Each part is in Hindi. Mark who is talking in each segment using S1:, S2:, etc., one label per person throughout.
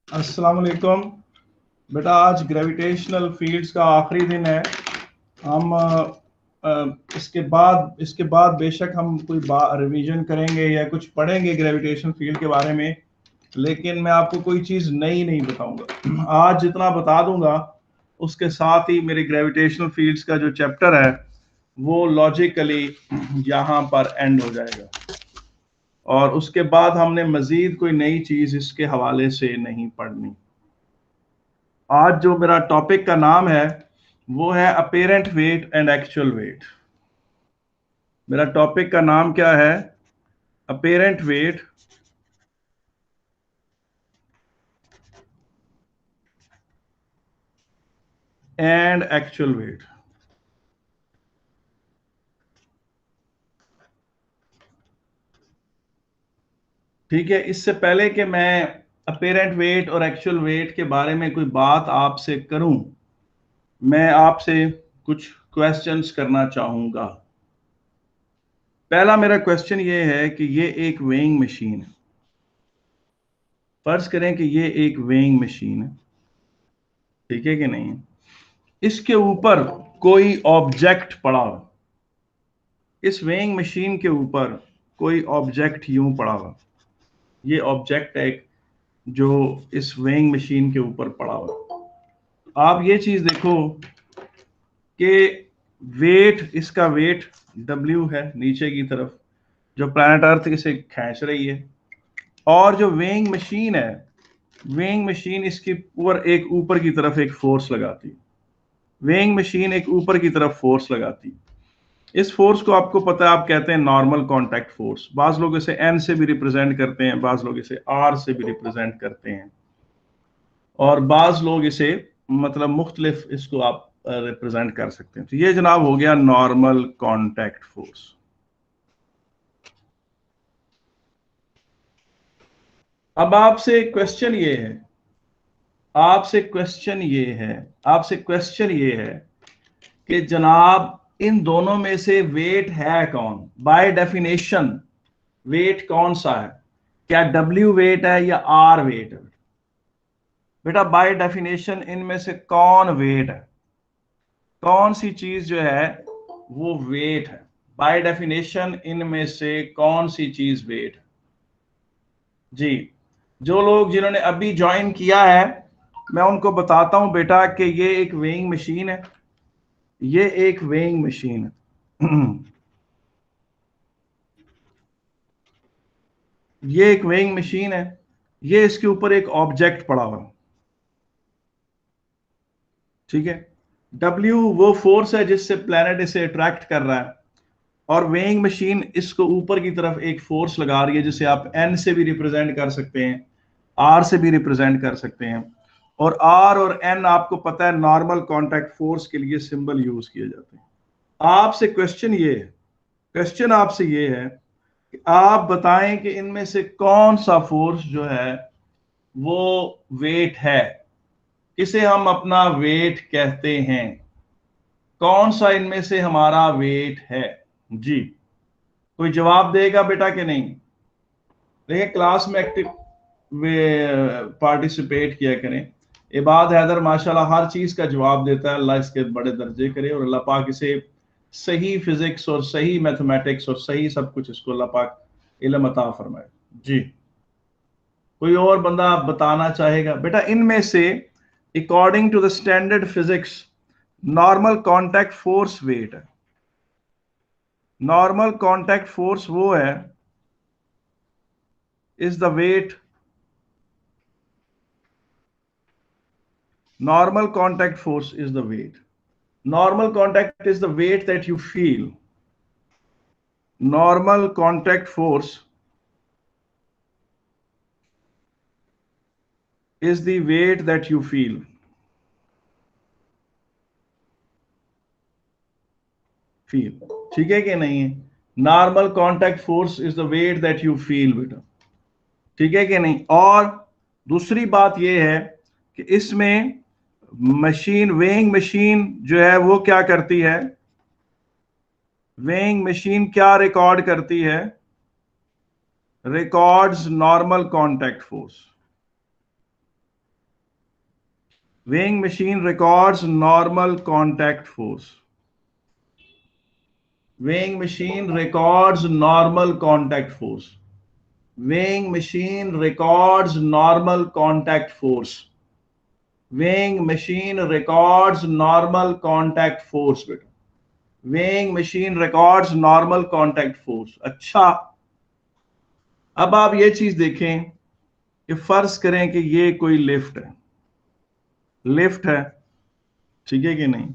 S1: अस्सलाम वालेकुम बेटा, आज ग्रेविटेशनल फील्ड्स का आखिरी दिन है। हम इसके बाद बेशक हम कोई रिवीजन करेंगे या कुछ पढ़ेंगे ग्रेविटेशनल फील्ड के बारे में, लेकिन मैं आपको कोई चीज़ नई नहीं बताऊंगा। आज जितना बता दूंगा उसके साथ ही मेरे ग्रेविटेशनल फील्ड्स का जो चैप्टर है वो लॉजिकली यहाँ पर एंड हो जाएगा, और उसके बाद हमने मजीद कोई नई चीज़ इसके हवाले से नहीं पढ़नी। आज जो मेरा टॉपिक का नाम है वो है apparent wait and actual wait. मेरा टॉपिक का नाम क्या है? Apparent wait and actual wait. ठीक है, इससे पहले कि मैं अपेरेंट वेट और एक्चुअल वेट के बारे में कोई बात आपसे करूं, मैं आपसे कुछ क्वेश्चंस करना चाहूंगा। पहला मेरा क्वेश्चन ये है कि ये एक वेइंग मशीन है। फर्ज करें कि ये एक वेइंग मशीन है, ठीक है कि नहीं? इसके ऊपर कोई ऑब्जेक्ट पड़ा हो, इस वेइंग मशीन के ऊपर कोई ऑब्जेक्ट यूं पड़ा हो, ये ऑब्जेक्ट है जो इस वेइंग मशीन के ऊपर पड़ा हो। आप ये चीज देखो कि वेट, इसका वेट W है नीचे की तरफ, जो प्लैनेट अर्थ इसे खींच रही है, और जो वेइंग मशीन है, वेइंग मशीन इसके ऊपर की तरफ एक फोर्स लगाती है। वेइंग मशीन एक ऊपर की तरफ फोर्स लगाती है। इस फोर्स को आपको पता है, आप कहते हैं नॉर्मल कांटेक्ट फोर्स। बाज लोग इसे N से भी रिप्रेजेंट करते हैं, बाज लोग इसे R से भी रिप्रेजेंट करते हैं, और बाज लोग इसे मतलब मुख्तलिफ इसको आप रिप्रेजेंट कर सकते हैं। तो ये जनाब हो गया नॉर्मल कांटेक्ट फोर्स। अब आपसे क्वेश्चन ये है कि जनाब इन दोनों में से वेट है कौन? बाय डेफिनेशन वेट कौन सा है? क्या W वेट है या R वेट है? बेटा बाय डेफिनेशन इनमें से कौन वेट है? कौन सी चीज जो है वो वेट है? बाय डेफिनेशन इनमें से कौन सी चीज वेट है? जी, जो लोग जिन्होंने अभी ज्वाइन किया है मैं उनको बताता हूं बेटा कि ये एक वेइंग मशीन है। ये एक वेइंग मशीन है। ये एक वेइंग मशीन है। ये इसके ऊपर एक ऑब्जेक्ट पड़ा हुआ, ठीक है। W वो फोर्स है जिससे प्लेनेट इसे अट्रैक्ट कर रहा है, और वेइंग मशीन इसको ऊपर की तरफ एक फोर्स लगा रही है, जिसे आप N से भी रिप्रेजेंट कर सकते हैं, R से भी रिप्रेजेंट कर सकते हैं। और R और N आपको पता है नॉर्मल कांटेक्ट फोर्स के लिए सिंबल यूज किए जाते हैं। आपसे क्वेश्चन ये है, क्वेश्चन आपसे ये है कि आप बताएं कि इनमें से कौन सा फोर्स जो है वो वेट है, इसे हम अपना वेट कहते हैं। कौन सा इनमें से हमारा वेट है? जी, कोई जवाब देगा बेटा कि नहीं? देखिए, क्लास में एक्टिव पार्टिसिपेट किया करें। इबाद हैदर माशाल्लाह हर चीज का जवाब देता है, अल्लाह इसके बड़े दर्जे करे, और अल्लाह पाक इसे सही फिजिक्स और सही मैथमेटिक्स और सही सब कुछ इसको अल्लाह पाक इल्म अता फरमाए। जी, कोई और बंदा बताना चाहेगा? बेटा इनमें से according to the standard physics normal contact force weight है। नॉर्मल कांटेक्ट फोर्स वो है, is the weight, normal contact force is the weight. Normal contact is the weight that you feel. Normal contact force is the weight that you feel. ठीक है कि नहीं है? Normal contact force is the weight that you feel बेटा, ठीक है कि नहीं? और दूसरी बात यह है कि इसमें मशीन, वेइंग मशीन जो है वो क्या करती है? वेइंग मशीन क्या रिकॉर्ड करती है? Records normal contact force. weighing machine records normal contact force. Weighing machine records normal contact force. Weighing machine records normal contact force. Weighing machine records normal contact force बेटा. Weighing machine records normal contact force. अच्छा, अब आप ये चीज देखें कि फर्ज करें कि ये कोई लिफ्ट है, लिफ्ट है, ठीक है कि नहीं?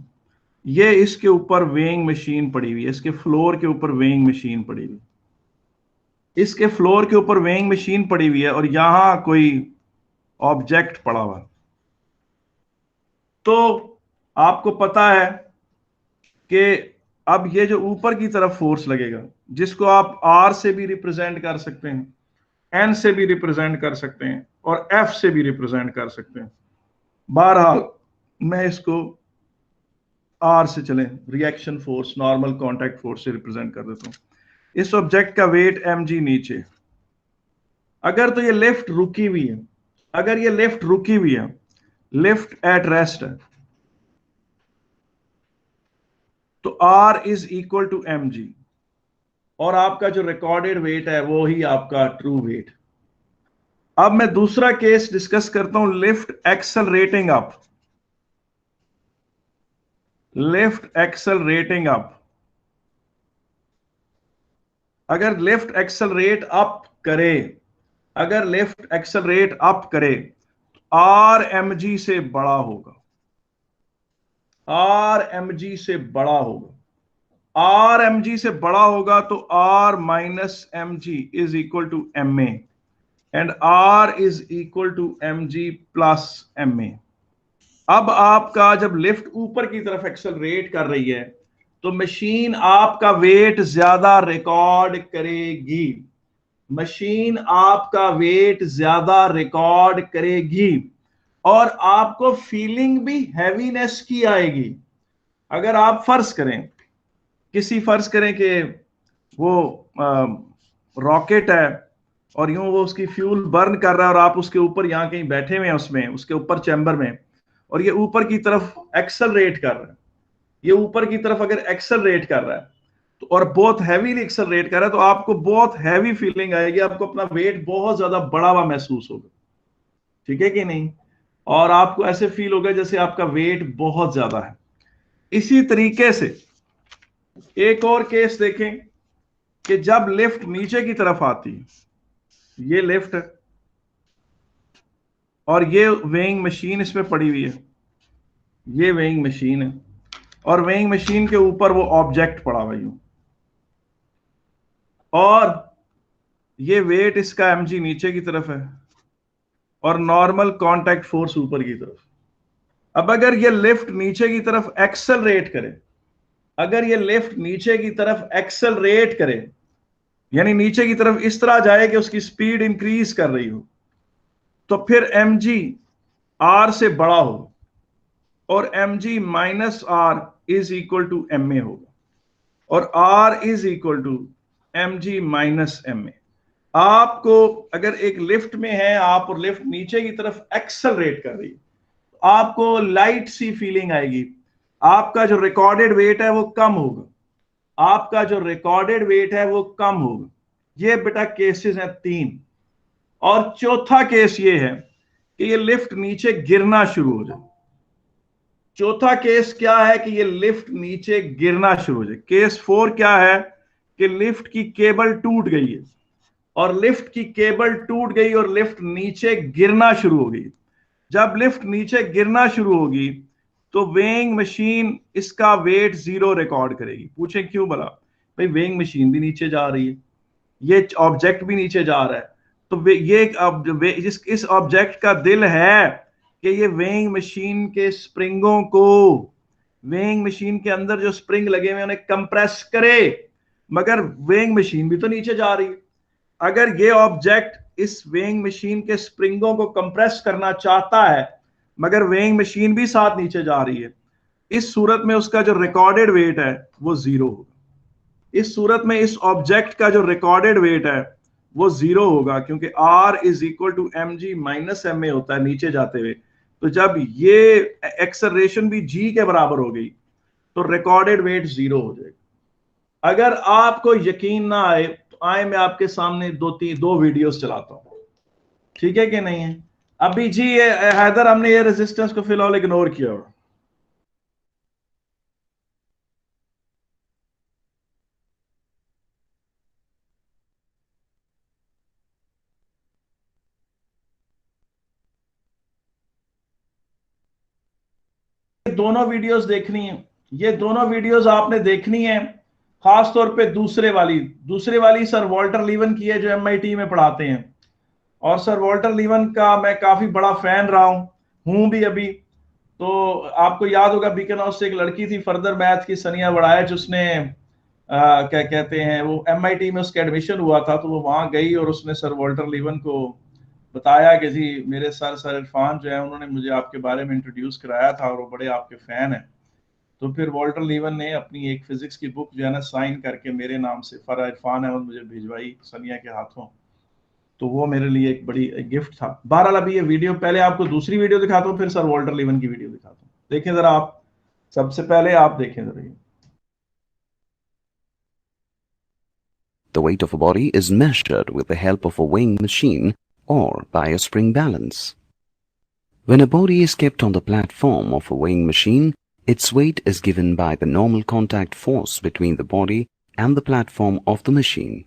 S1: ये इसके ऊपर वेइंग मशीन पड़ी हुई है, इसके फ्लोर के ऊपर वेइंग मशीन पड़ी हुई, इसके फ्लोर के ऊपर वेइंग मशीन पड़ी हुई है और यहां कोई ऑब्जेक्ट पड़ा हुआ। तो आपको पता है कि अब ये जो ऊपर की तरफ फोर्स लगेगा, जिसको आप आर से भी रिप्रेजेंट कर सकते हैं, एन से भी रिप्रेजेंट कर सकते हैं और एफ से भी रिप्रेजेंट कर सकते हैं। बहरहाल मैं इसको आर से चलें, reaction force normal contact force से रिप्रेजेंट कर देता हूं। इस ऑब्जेक्ट का वेट mg नीचे, अगर तो ये लिफ्ट रुकी हुई है, अगर ये लिफ्ट रुकी हुई है, लिफ्ट एट रेस्ट है, तो r is equal to mg और आपका जो रिकॉर्डेड वेट है वो ही आपका ट्रू वेट। अब मैं दूसरा केस डिस्कस करता हूं, lift accelerating up, lift accelerating up. अगर लिफ्ट एक्सेलरेट अप करे, अगर लिफ्ट एक्सेलरेट अप करे, आर mg से बड़ा होगा, आर mg से बड़ा होगा, आर mg से बड़ा होगा तो R minus mg is equal to ma and R is equal to mg plus ma। अब आपका जब लिफ्ट ऊपर की तरफ एक्सेलरेट कर रही है तो मशीन आपका वेट ज्यादा रिकॉर्ड करेगी, मशीन आपका वेट ज्यादा रिकॉर्ड करेगी और आपको फीलिंग भी हैवीनेस की आएगी। अगर आप फर्ज करें कि वो रॉकेट है और यूं वो उसकी फ्यूल बर्न कर रहा है और आप उसके ऊपर यहां कहीं बैठे हुए हैं, उसमें उसके ऊपर चैम्बर में, और ये ऊपर की तरफ एक्सेलरेट कर रहा है, ये ऊपर की तरफ अगर एक्सेलरेट कर रहा है तो और बहुत हैवीली एक्सेलरेट कर रहा है तो आपको बहुत हैवी फीलिंग आएगी, आपको अपना वेट बहुत ज्यादा बड़ा हुआ महसूस होगा, ठीक है कि नहीं? और आपको ऐसे फील होगा जैसे आपका वेट बहुत ज्यादा है। इसी तरीके से एक और केस देखें कि जब लिफ्ट नीचे की तरफ आती है, ये लिफ्ट है और ये वेइंग मशीन इसमें पड़ी हुई है, ये वेइंग मशीन है और वेइंग मशीन के ऊपर वो ऑब्जेक्ट पड़ा हुआ यूं, और ये वेट इसका mg नीचे की तरफ है और नॉर्मल कांटेक्ट फोर्स ऊपर की तरफ। अब अगर ये लिफ्ट नीचे की तरफ एक्सेलरेट करे, अगर ये लिफ्ट नीचे की तरफ एक्सेलरेट करे, यानी नीचे की तरफ इस तरह जाए कि उसकी स्पीड इंक्रीज कर रही हो, तो फिर mg r से बड़ा हो और mg minus r is equal to ma होगा और r is equal to mg minus ma। आपको अगर एक लिफ्ट में है आप और लिफ्ट नीचे की तरफ एक्सेलरेट कर रही है, आपको लाइट सी फीलिंग आएगी, आपका जो रिकॉर्डेड वेट है वो कम होगा, आपका जो रिकॉर्डेड वेट है वो कम होगा। ये बेटा केसेस हैं 3। और चौथा केस ये है कि ये लिफ्ट नीचे गिरना शुरू हो जाए। चौथा केस क्या है कि ये लिफ्ट नीचे गिरना शुरू हो जाए। केस 4 क्या है कि लिफ्ट की केबल टूट गई है और लिफ्ट की केबल टूट गई और लिफ्ट नीचे गिरना शुरू हो गई। जब लिफ्ट नीचे गिरना शुरू होगी तो वेइंग मशीन इसका वेट 0 रिकॉर्ड करेगी। पूछें क्यों? भला भाई वेइंग मशीन भी नीचे जा रही है, ये ऑब्जेक्ट भी नीचे जा रहा है, तो ये इस ऑब्जेक्ट का दिल है कि ये वेइंग मशीन के स्प्रिंगों को, वेइंग मशीन के अंदर जो स्प्रिंग लगे हुए उन्हें कंप्रेस करे, मगर वेइंग मशीन भी तो नीचे जा रही है। अगर ये ऑब्जेक्ट इस वेइंग मशीन के स्प्रिंगों को कंप्रेस करना चाहता है मगर वेइंग मशीन भी साथ नीचे जा रही है, इस सूरत में उसका जो रिकॉर्डेड वेट है वो 0 होगा। इस सूरत में इस ऑब्जेक्ट का जो रिकॉर्डेड वेट है वो 0 होगा, क्योंकि r is equal to mg minus ma होता है नीचे जाते हुए। तो जब ये एक्सेलरेशन भी g के बराबर हो गई तो रिकॉर्डेड वेट 0 हो जाएगा। अगर आपको यकीन ना आए तो आए मैं आपके सामने दो वीडियोस चलाता हूं, ठीक है कि नहीं है। अभी जी ये हैदर हमने ये रेजिस्टेंस को फिलहाल इग्नोर किया हुआ, दोनों वीडियोस देखनी है, ये दोनों वीडियोस आपने देखनी है, खास तौर पे दूसरे वाली सर वॉल्टर लीवन की है जो एमआईटी में पढ़ाते हैं। और सर वॉल्टर लीवन का मैं काफी बड़ा फैन रहा हूं भी अभी। तो आपको याद होगा बीकन हाउस से एक लड़की थी फर्दर मैथ की, सनिया वड़ायच, उसने क्या कहते हैं वो एमआईटी में उसका एडमिशन हुआ था, तो वो वहां गई और उसने सर वॉल्टर लीवन को बताया कि जी मेरे सर इरफान जो है उन्होंने मुझे आपके बारे में इंट्रोड्यूस कराया था और वो बड़े आपके फैन हैं। तो फिर वॉल्टर लीवन ने अपनी एक फिजिक्स की बुक जो है ना साइन करके मेरे नाम से फर इरफान अहमद मुझे भिजवाई सनिया के हाथों। तो वो मेरे लिए एक बड़ी गिफ्ट था। बहरहाल अभी ये वीडियो, पहले आपको दूसरी वीडियो दिखाता हूँ फिर सर वॉल्टर लीवन की वीडियो दिखाता हूँ, देखें जरा आप, सबसे पहले आप देखें जरा ये।
S2: The weight of a body is measured with the help of a weighing machine or by a spring balance. When a body is kept on the platform of a weighing machine, its weight is given by the normal contact force between the body and the platform of the machine.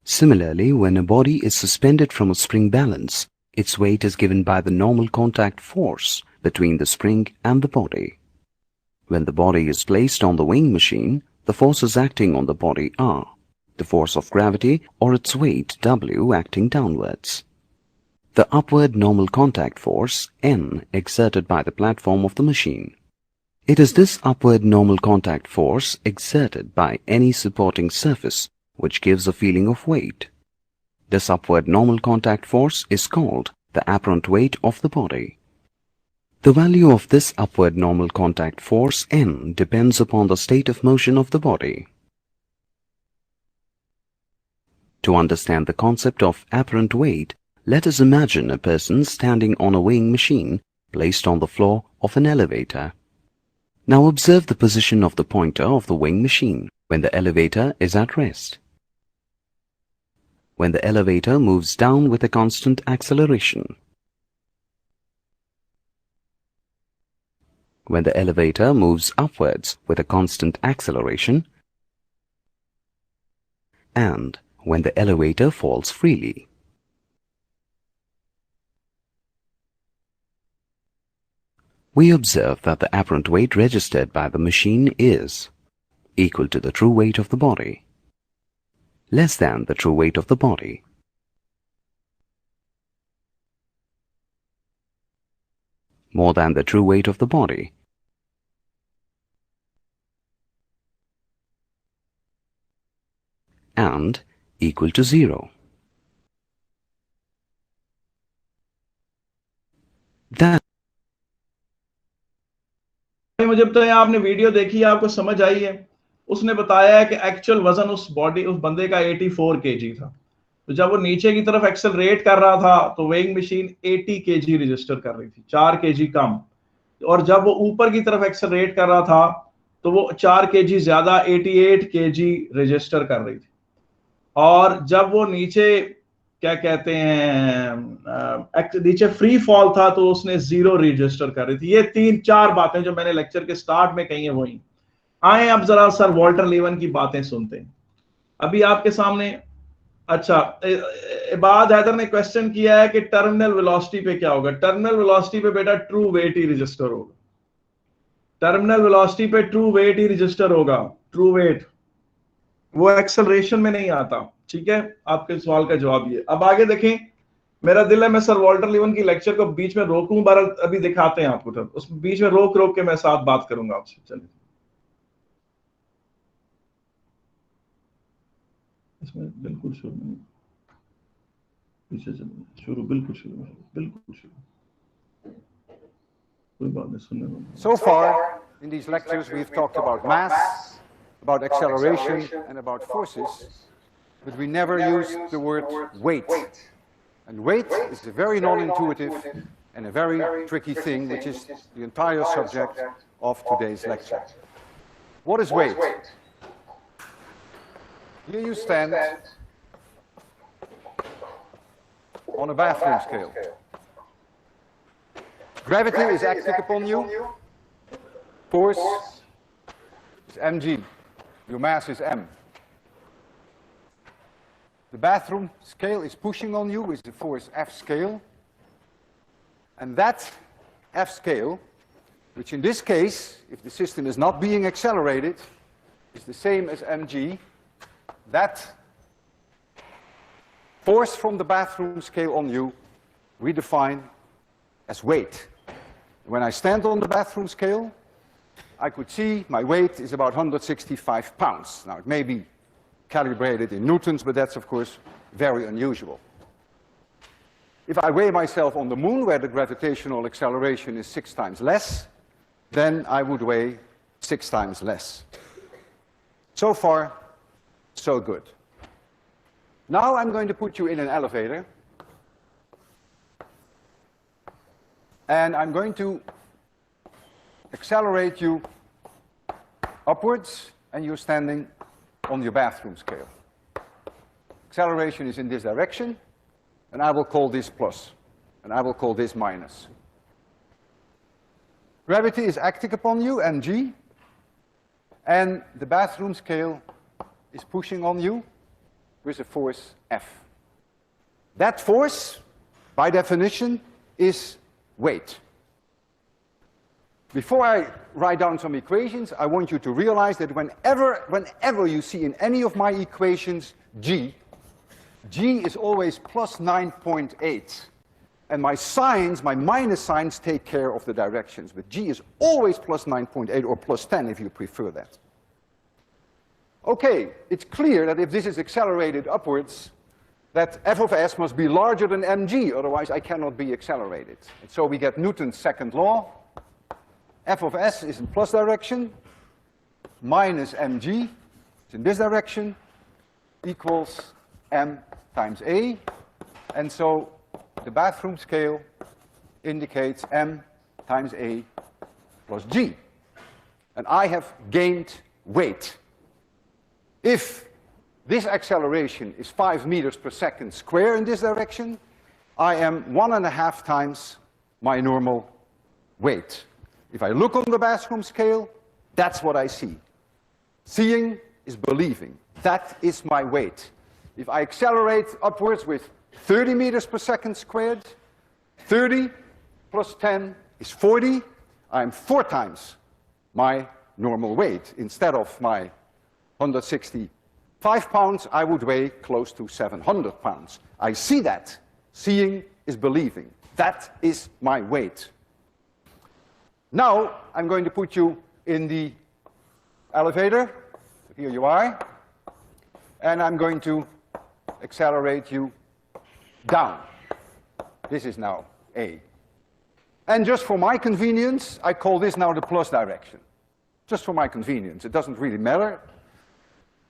S2: Similarly, when a body is suspended from a spring balance, its weight is given by the normal contact force between the spring and the body. When the body is placed on the weighing machine, the forces acting on the body are the force of gravity or its weight W acting downwards, the upward normal contact force N exerted by the platform of the machine. It is this upward normal contact force exerted by any supporting surface which gives a feeling of weight. This upward normal contact force is called the apparent weight of the body. The value of this upward normal contact force N depends upon the state of motion of the body. To understand the concept of apparent weight, let us imagine a person standing on a weighing machine placed on the floor of an elevator. Now observe the position of the pointer of the weighing machine when the elevator is at rest. When the elevator moves down with a constant acceleration. When the elevator moves upwards with a constant acceleration, and when the elevator falls freely. We observe that the apparent weight registered by the machine is equal to the true weight of the body, less than the true weight of the body, more than the true weight of the body, and equal to 0. That
S1: मुझे बताएं, आपने वीडियो देखी है, आपको समझ आई है। उसने बताया है कि एक्चुअल वजन उस बंदे का 84 केजी था। तो जब वो नीचे की तरफ एक्सेलरेट कर रहा था तो वेइंग मशीन 80 केजी रजिस्टर कर रही थी, 4 केजी कम। और जब वो ऊपर की तरफ एक्सेलरेट कर रहा था तो वो 4 केजी ज्यादा 88 केजी रजिस्टर कर रही थी। और जब वो नीचे क्या कहते हैं नीचे फ्री फॉल था तो उसने 0 रजिस्टर कर रही थी। ये 3-4 बातें जो मैंने लेक्चर के स्टार्ट में कही है वही। आए अब जरा सर वॉल्टर लीवन की बातें सुनते हैं अभी आपके सामने। अच्छा, इबाद हैदर ने क्वेश्चन किया है कि टर्मिनल वेलोसिटी पे क्या होगा। टर्मिनल वेलोसिटी पे बेटा ट्रू वेट ही रजिस्टर होगा। टर्मिनल वेलोसिटी पे ट्रू वेट ही रजिस्टर होगा। ट्रू वेट वो एक्सेलरेशन में नहीं आता। ठीक है, आपके सवाल का जवाब ये। अब आगे देखें, मेरा दिल है मैं सर वॉल्टर लीवन की लेक्चर को बीच में रोकूं, बार अभी दिखाते हैं आपको, तब उस बीच में रोक रोक के मैं साथ बात करूंगा आपसे। चलिए इसमें बिल्कुल शुरू नहीं, पीछे चलिए, शुरू बिल्कुल शुरू, बिल्कुल शुरू, कोई बात नहीं, सुनने दो।
S3: So far, in these lectures, we've talked about mass, about acceleration, and about forces, but we never used the word weight. And weight is a very non-intuitive and a very tricky thing, which is the entire subject of today's lecture. What is weight? Here you stand on a bathroom scale. Gravity is acting upon you. Force is mg. Your mass is m. The bathroom scale is pushing on you with the force F scale. And that F scale, which in this case, if the system is not being accelerated, is the same as mg, that force from the bathroom scale on you we define as weight. When I stand on the bathroom scale, I could see my weight is about 165 pounds. Now, it may be calibrated in newtons, but that's, of course, very unusual. If I weigh myself on the moon, where the gravitational acceleration is 6 times less, then I would weigh 6 times less. So far, so good. Now I'm going to put you in an elevator, and I'm going to accelerate you upwards, and you're standing on your bathroom scale. Acceleration is in this direction, and I will call this plus, and I will call this minus. Gravity is acting upon you, mg, and the bathroom scale is pushing on you with a force F. That force, by definition, is weight. Before I write down some equations, I want you to realize that whenever you see in any of my equations g is always plus 9.8. And my signs, my minus signs, take care of the directions. But g is always plus 9.8 or plus 10 if you prefer that. Okay, it's clear that if this is accelerated upwards, that f of s must be larger than mg, otherwise I cannot be accelerated. And so we get Newton's second law. F of s is in plus direction, minus mg, it's in this direction, equals m times a. And so the bathroom scale indicates m times a plus g. And I have gained weight. If this acceleration is 5 meters per second square in this direction, I am 1.5 times my normal weight. If I look on the bathroom scale, that's what I see. Seeing is believing. That is my weight. If I accelerate upwards with 30 meters per second squared, 30 plus 10 is 40. I'm 4 times my normal weight. Instead of my 165 pounds, I would weigh close to 700 pounds. I see that. Seeing is believing. That is my weight. Now, I'm going to put you in the elevator. Here you are. And I'm going to accelerate you down. This is now A. And just for my convenience, I call this now the plus direction. Just for my convenience. It doesn't really matter.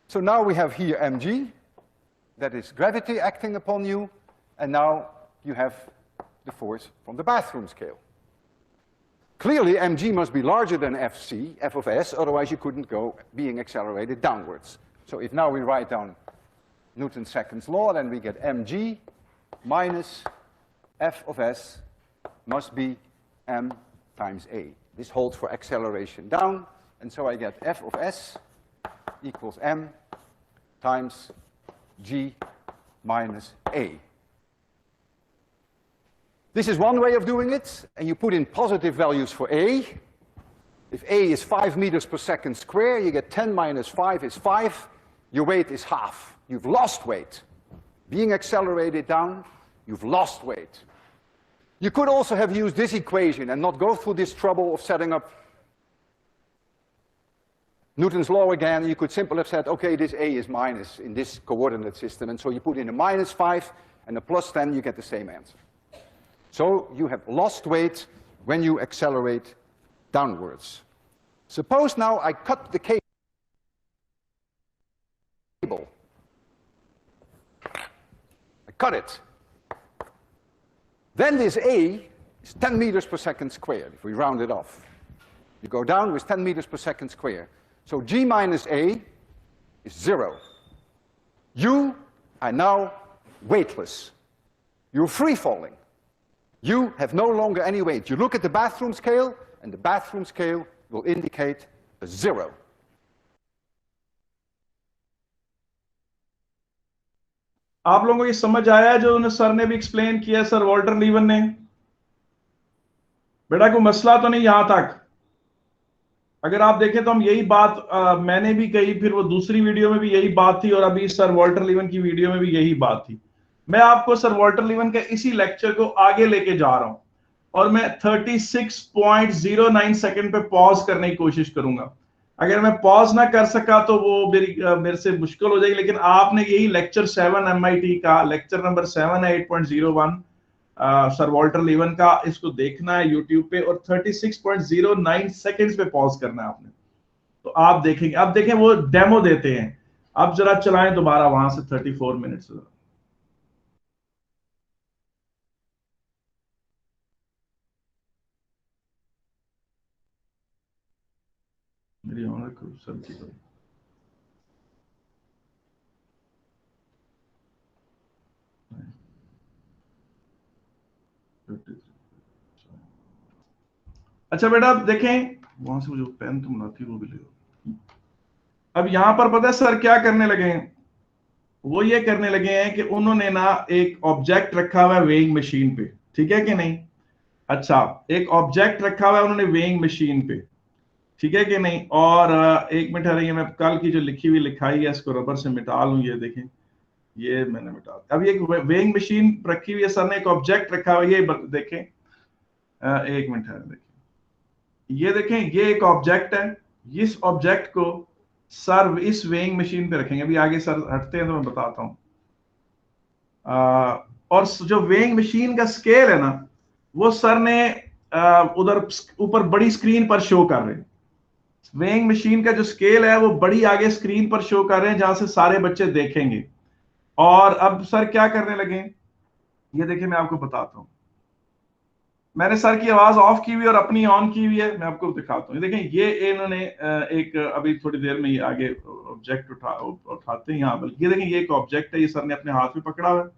S3: So now we have here mg, that is gravity acting upon you, and now you have the force from the bathroom scale. Clearly, mg must be larger than fc, f of s, otherwise you couldn't go being accelerated downwards. So if now we write down Newton's second law, then we get mg minus f of s must be m times a. This holds for acceleration down, and so I get f of s equals m times g minus a. This is one way of doing it, and you put in positive values for a. If a is 5 meters per second square, you get 10 minus 5 is 5. Your weight is half. You've lost weight. Being accelerated down, you've lost weight. You could also have used this equation and not go through this trouble of setting up Newton's law again. You could simply have said, okay, this a is minus in this coordinate system, and so you put in a minus 5 and a plus 10, you get the same answer. So you have lost weight when you accelerate downwards. Suppose now I cut the cable. I cut it. Then this A is 10 meters per second squared, if we round it off. You go down with 10 meters per second squared. So G minus A is 0. You are now weightless. You're free falling. You have no longer any weight. You look at the bathroom scale, and the bathroom scale will indicate a 0.
S1: आप लोगों को ये समझ आया जो सर ने भी एक्सप्लेन किया, सर वॉल्टर लीवन ने? बेटा कोई मसला तो नहीं यहां तक? अगर आप देखें तो हम यही बात मैंने भी कही, फिर वो दूसरी वीडियो में भी यही बात थी, और अभी सर वॉल्टर लीवन की वीडियो में भी यही बात थी। मैं आपको सर वॉल्टर लीवन के इसी लेक्चर को आगे लेके जा रहा हूं, और मैं 36.09 सेकंड पे पॉज करने की कोशिश करूंगा। अगर मैं पॉज ना कर सका तो वो मेरे से मुश्किल हो जाएगी, लेकिन आपने यही लेक्चर 7 MIT का लेक्चर नंबर 7 है 8.01 सर वॉल्टर लीवन का, इसको देखना है यूट्यूब पे, और 36.09 सेकंड्स पे पॉज करना है आपने। तो आप देखेंगे, अब देखें वो डेमो देते हैं। अब जरा चलाएं दोबारा वहां से 34 मिनट्स। मेरी ऑनर करो सर की करो। अच्छा बेटा अब देखें, वहां से जो पेन तुम लाती वो भी ले लो। अब यहां पर पता है सर क्या करने लगे हैं? वो ये करने लगे हैं कि उन्होंने ना एक ऑब्जेक्ट रखा हुआ है वेइंग मशीन पे, ठीक है कि नहीं? अच्छा, एक ऑब्जेक्ट रखा हुआ है उन्होंने वेइंग मशीन पे, ठीक है कि नहीं? और एक मिनट रही है, मैं कल की जो लिखी हुई लिखाई है इसको रबर से मिटा लूं। ये देखें, ये मैंने मिटा दिया। अब ये वेइंग मशीन रखी हुई है, सर ने एक ऑब्जेक्ट रखा हुआ है, ये देखें, एक मिनट है, देखें, ये देखें, ये एक ऑब्जेक्ट है। इस ऑब्जेक्ट को सर इस वेइंग मशीन पे रखेंगे। अभी आगे सर हटते हैं तो मैं बताता हूं। और जो वेइंग मशीन का स्केल है ना, वो सर ने उधर ऊपर बड़ी स्क्रीन पर शो कर रहे हैं। वेइंग मशीन का जो स्केल है वो बड़ी आगे स्क्रीन पर शो कर रहे हैं, जहां से सारे बच्चे देखेंगे। और अब सर क्या करने लगे, ये देखिए मैं आपको बताता हूं। मैंने सर की आवाज ऑफ की हुई और अपनी ऑन की हुई है, मैं आपको दिखाता हूँ। देखें, ये इन्होंने एक अभी थोड़ी देर में ये आगे ऑब्जेक्ट उठाते हैं यहाँ, बल्कि ये देखें, ये एक ऑब्जेक्ट है, ये सर ने अपने हाथ में पकड़ा हुआ है।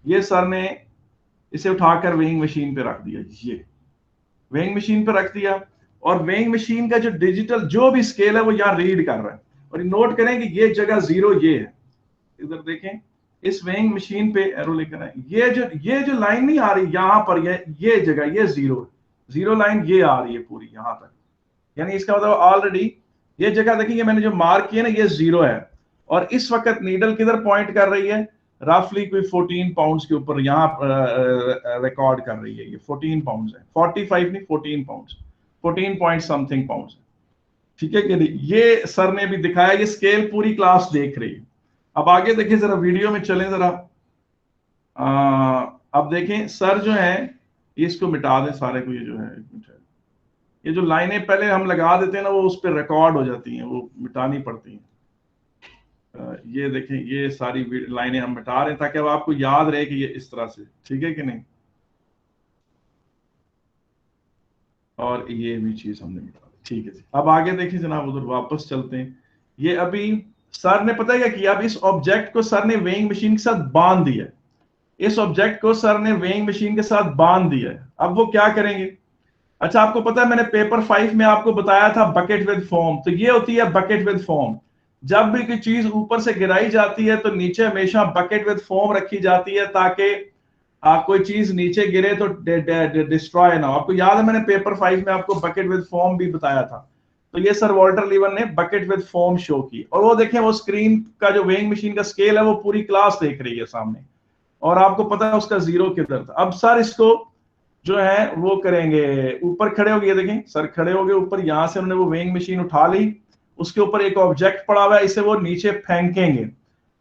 S1: ये सर ने इसे उठाकर वेइंग मशीन पे रख दिया, ये वेइंग मशीन पे रख दिया, और वेइंग मशीन का जो डिजिटल जो भी स्केल है वो यहाँ रीड कर रहा है। और नोट करें कि ये जगह 0 ये है, इधर देखें इस वेइंग मशीन पे एरो लेकर आए, ये जो लाइन नहीं आ रही यहाँ पर, ये जगह ये 0 लाइन ये आ रही है पूरी यहाँ तक, यानी इसका मतलब ऑलरेडी ये जगह देखिए मैंने जो मार्क किया ना, ये 0 है। और इस वक्त नीडल किधर पॉइंट कर रही है? रफली कोई 14 पाउंड्स के ऊपर यहाँ रिकॉर्ड कर रही है। ये 14 पाउंड्स है, 45 नहीं 14 पाउंड्स, 14 पॉइंट समथिंग पाउंड्स, ठीक है कि नहीं? ये सर ने भी दिखाया, ये स्केल पूरी क्लास देख रही है। अब आगे देखिए जरा, वीडियो में चलें जरा। अब देखें सर जो है, इसको मिटा दें सारे को, ये जो है ये जो लाइनें पहले हम लगा देते हैं ना, वो उस पर रिकॉर्ड हो जाती हैं, वो मिटानी पड़ती हैं। ये देखें, ये सारी लाइनें हम मिटा रहे हैं ताकि अब आपको याद रहे कि ये इस तरह से, ठीक है कि नहीं? और ये भी चीज हमने मिटा दी, ठीक है जी। अब आगे देखिए जनाब, उधर वापस चलते हैं। ये अभी सर ने पता है क्या किया? अब इस ऑब्जेक्ट को सर ने वेइंग मशीन के साथ बांध दिया है। इस ऑब्जेक्ट को सर ने वेइंग मशीन के साथ बांध दिया है। अब वो क्या करेंगे? अच्छा, आपको पता है मैंने पेपर 5 में आपको बताया था बकेट विद फॉर्म, तो ये होती है बकेट विद फॉर्म। जब भी कोई चीज ऊपर से गिराई जाती है तो नीचे हमेशा बकेट विद फॉर्म रखी जाती है, ताकि कोई चीज नीचे गिरे तो डिस्ट्रॉय ना हो। आपको याद है मैंने पेपर 5 में आपको बकेट विद फॉर्म भी बताया था। तो ये सर वॉल्टर लीवन ने बकेट विद फॉर्म शो की, और वो देखें, वो स्क्रीन का जो वेइंग मशीन का स्केल है वो पूरी क्लास देख रही है सामने, और आपको पता है उसका 0 किधर था। अब सर इसको जो है वो करेंगे, ऊपर खड़े हो गए, देखें सर खड़े हो गए ऊपर, यहां से उन्होंने वो वेइंग मशीन उठा ली, उसके ऊपर एक ऑब्जेक्ट पड़ा हुआ है, इसे वो नीचे फेंकेंगे,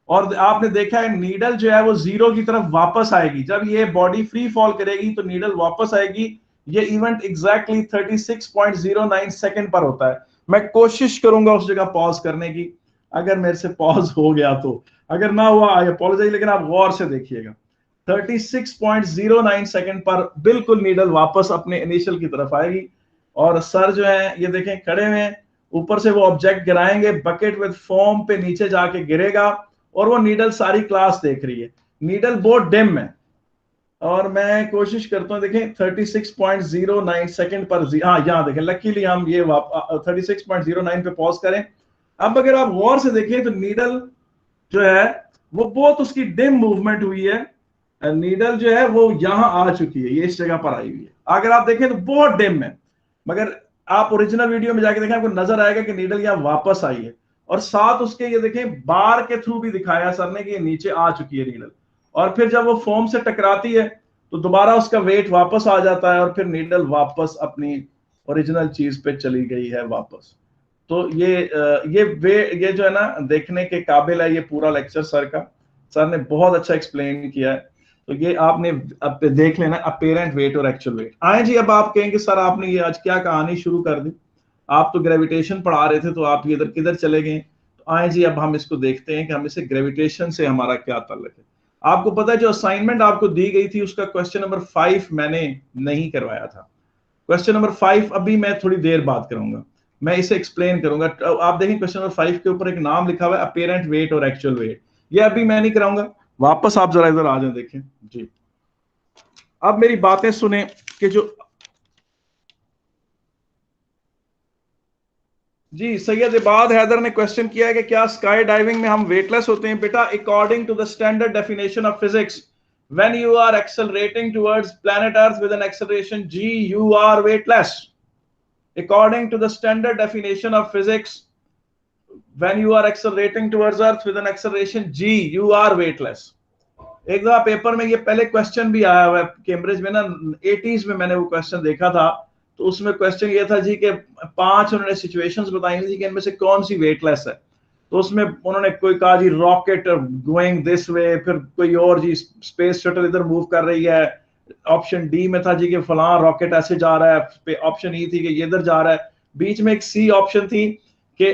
S1: और आपने देखा है नीडल जो है वो 0 की तरफ वापस आएगी। जब ये बॉडी फ्री फॉल करेगी तो नीडल वापस आएगी। ये इवेंट एग्जैक्टली 36.09 सेकंड पर होता है। मैं कोशिश करूंगा उस जगह पॉज करने की, अगर मेरे से पॉज हो गया तो, अगर ना हुआ आई अपोलोजाइज, लेकिन आप गौर से देखिएगा। 36.09 सेकंड पर बिल्कुल नीडल वापस अपने इनिशियल की तरफ आएगी और सर जो है ये देखें खड़े हुए हैं, ऊपर से वो ऑब्जेक्ट गिराएंगे, बकेट विद फोम पे नीचे जाके गिरेगा और वो नीडल सारी क्लास देख रही है। नीडल बहुत डिम है और मैं कोशिश करता हूँ, देखें 36.09 सेकंड पर, हाँ यहाँ देखें लकीली हम ये 36.09 पे पॉज करें। अब अगर आप गौर से देखें तो नीडल जो है वो बहुत उसकी डिम मूवमेंट हुई है, नीडल जो है वो यहां आ चुकी है, ये इस जगह पर आई हुई है। अगर आप देखें तो बहुत डिम है, मगर आप ओरिजिनल वीडियो में जाके देखें आपको नजर आएगा कि नीडल यहां वापस आई है और साथ उसके ये देखें बार के थ्रू भी दिखाया सर ने कि ये नीचे आ चुकी है नीडल। और फिर जब वो फोम से टकराती है तो दोबारा उसका वेट वापस आ जाता है और फिर नीडल वापस अपनी ओरिजिनल चीज पे चली गई है वापस। तो ये जो है ना देखने के काबिल है ये पूरा लेक्चर सर का, सर ने बहुत अच्छा एक्सप्लेन किया है। तो ये आपने अब देख लेना अपेरेंट वेट और एक्चुअल वेट। आए जी, अब आप कहेंगे सर आपने ये आज क्या कहानी शुरू कर दी, आप तो ग्रेविटेशन पढ़ा रहे थे तो आप इधर किधर चले गए। तो आए जी अब हम इसको देखते हैं कि हम इसे ग्रेविटेशन से हमारा क्या ताल्लुक है। आपको पता है जो असाइनमेंट आपको दी गई थी उसका क्वेश्चन नंबर 5 मैंने नहीं करवाया था। क्वेश्चन नंबर 5 अभी मैं थोड़ी देर बाद करूंगा, मैं इसे एक्सप्लेन करूंगा। आप देखें क्वेश्चन नंबर 5 के ऊपर एक नाम लिखा हुआ है अपेरेंट वेट और एक्चुअल वेट, ये अभी मैं नहीं कराऊंगा, वापस आप जरा इधर आ जाए देखें जी। अब मेरी बातें सुने कि जो जी सैयद इबाद हैदर ने क्वेश्चन किया है कि क्या स्काई डाइविंग में हम वेटलेस होते हैं। बेटा according to the standard definition of physics when you are accelerating towards planet earth with an acceleration g you are weightless. According to the standard definition of physics, when you are accelerating towards earth with an acceleration g you are weightless. एक दफा पेपर में ये पहले क्वेश्चन भी आया हुआ है कैम्ब्रिज में ना, 80s में मैंने वो क्वेश्चन देखा था। तो उसमें क्वेश्चन ये था जी कि 5 उन्होंने सिचुएशंस बताई थी कि इनमें से कौन सी वेटलेस है। तो उसमें उन्होंने कोई कहा जी रॉकेट गोइंग दिस वे, फिर कोई और जी स्पेस शटल इधर मूव कर रही है। ऑप्शन डी में था जी कि फलां रॉकेट ऐसे जा रहा है, ऑप्शन ई थी कि ये इधर जा रहा है। बीच में एक सी ऑप्शन थी कि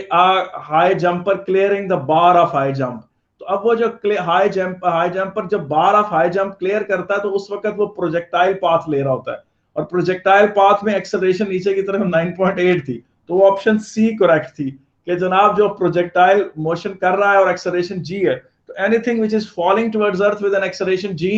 S1: high jumper clearing the bar of high jump. तो अब वो जो हाई जंपर जब बार ऑफ हाई जंप क्लियर करता है तो उस वक्त वो प्रोजेक्टाइल पाथ ले रहा होता है और प्रोजेक्टाइल पाथ में एक्सेलरेशन नीचे की तरफ 9.8 थी। तो वो ऑप्शन सी करेक्ट थी कि जनाब जो प्रोजेक्टाइल मोशन कर रहा है और एक्सेलरेशन जी है, तो anything which is falling towards earth with an acceleration g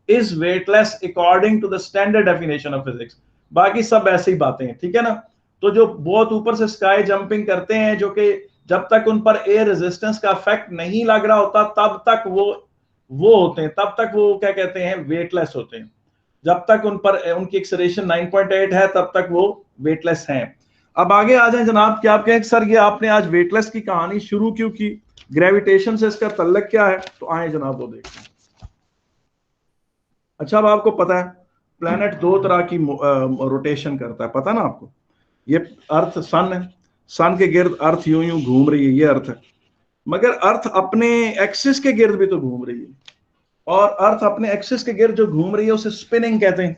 S1: is weightless according to the standard definition of physics. बाकी सब ऐसी ही बातें हैं, ठीक है ना। तो जो बहुत ऊपर से स्काई जंपिंग करते हैं, जो कि जब तक उन पर एयर रेजिस्टेंस का इफेक्ट नहीं लग रहा होता तब तक वो होते हैं, तब तक वो क्या कहते हैं वेटलेस होते हैं। जब तक उन पर उनकी एक्सेलरेशन 9.8 है तब तक वो वेटलेस हैं। अब आगे आ जाएं जनाब, क्या आप कहें सर ये आपने आज वेटलेस की कहानी शुरू क्यों की, ग्रेविटेशन से इसका तल्लक क्या है। तो आए जनाब वो देखते हैं। अच्छा अब आपको पता है प्लैनेट 2 तरह की रोटेशन करता है, पता ना आपको। ये अर्थ सन है, सन के गिर्द अर्थ यूं यूं घूम रही है, ये अर्थ है। मगर अर्थ अपने एक्सिस के गिर्द भी तो घूम रही है, और अर्थ अपने एक्सिस के गिर्द जो घूम रही है उसे स्पिनिंग कहते हैं।